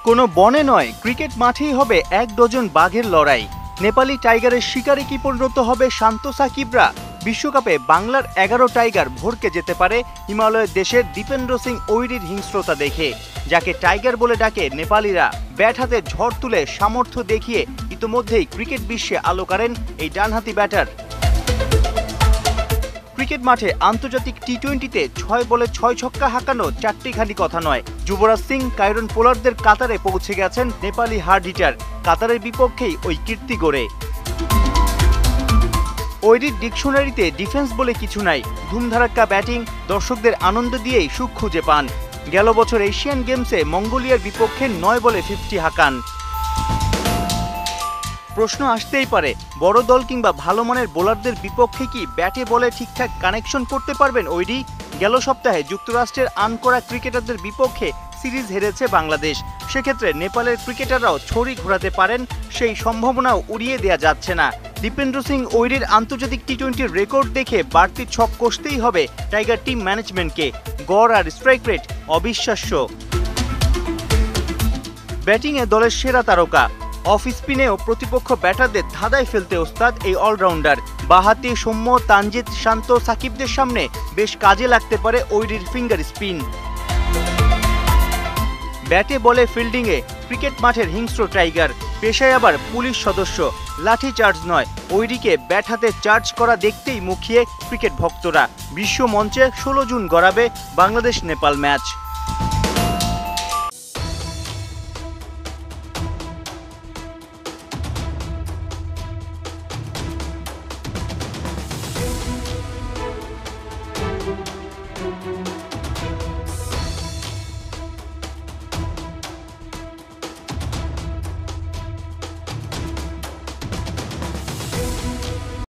কোনো বনে নয়, ক্রিকেট মাঠেই হবে এক ডজন বাঘের লড়াই। নেপালি টাইগারের শিকারে কি পরিণত হবে শান্ত সাকিবরা? বিশ্বকাপে বাংলার 11 টাইগার ভরকে যেতে পারে হিমালয়ের দেশের দীপেন্দ্র সিং ওইরির হিংস্রতা দেখে, যাকে টাইগার বলে ডাকে নেপালিরা। ব্যাট হাতে ঝড় তুলে সামর্থ্য দেখিয়ে ইতোমধ্যেই ক্রিকেট বিশ্বে আলো কাড়েন এই ডানহাতি ব্যাটার। ক্রিকেট মাঠে আন্তর্জাতিক টি-20তে 6 বলে 6 ছক্কা হাঁকানো চারটিখানি কথা নয়। যুবরাজ সিং, কাইরন পোলার্ডদের কাতারে পৌঁছে গেছেন নেপালি হার্ড হিটার। কাতারের বিপক্ষেই ওই কীর্তি গড়ে। ওইরির ডিকশনারিতে ডিফেন্স বলে কিছু নাই, ধুমধারাক্কা ব্যাটিং, দর্শকদের আনন্দ দিয়েই সুখ খুঁজে পান। গেল বছর এশিয়ান গেমসে মঙ্গোলিয়ার বিপক্ষে 9 বলে 50 হাঁকান। প্রশ্ন আসতেই পারে, বড় দল কিংবা ভালো মানের বোলারদের বিপক্ষে কি ব্যাটে বলে ঠিকঠাক কানেকশন করতে পারবেন ওইরি? গেল সপ্তাহে যুক্তরাষ্ট্রের আনকরা ক্রিকেটারদের বিপক্ষে সিরিজ হেরেছে বাংলাদেশ। সেক্ষেত্রে নেপালের ক্রিকেটাররাও ছড়ি ঘোরাতে পারেন, সেই সম্ভাবনাও উড়িয়ে দেওয়া যাচ্ছে না। দীপেন্দ্র সিং ওইরির আন্তর্জাতিক টি-20 রেকর্ড দেখে বাড়তি ছক কষতেই হবে টাইগার টিম ম্যানেজমেন্টকে। গড় আর স্ট্রাইক রেট অবিশ্বাস্য। ব্যাটিংয়ে দলের সেরা তারকা, অফ স্পিনেও প্রতিপক্ষ ব্যাটারদের ধাঁধায় ফেলতে ওস্তাদ এই অলরাউন্ডার। বাঁহাতি সৌম্য, তানজিদ, শান্ত, সাকিবদের সামনে বেশ কাজে লাগতে পারে ওইরির ফিঙ্গার স্পিন। ব্যাটে বলে ফিল্ডিংয়ে ক্রিকেট মাঠের হিংস্র টাইগার, পেশায় আবার পুলিশ সদস্য। লাঠি চার্জ নয়, ওইরিকে ব্যাট হাতে চার্জ করা দেখতেই মুখিয়ে ক্রিকেট ভক্তরা। বিশ্ব মঞ্চে 16 জুন গড়াবে বাংলাদেশ নেপাল ম্যাচ।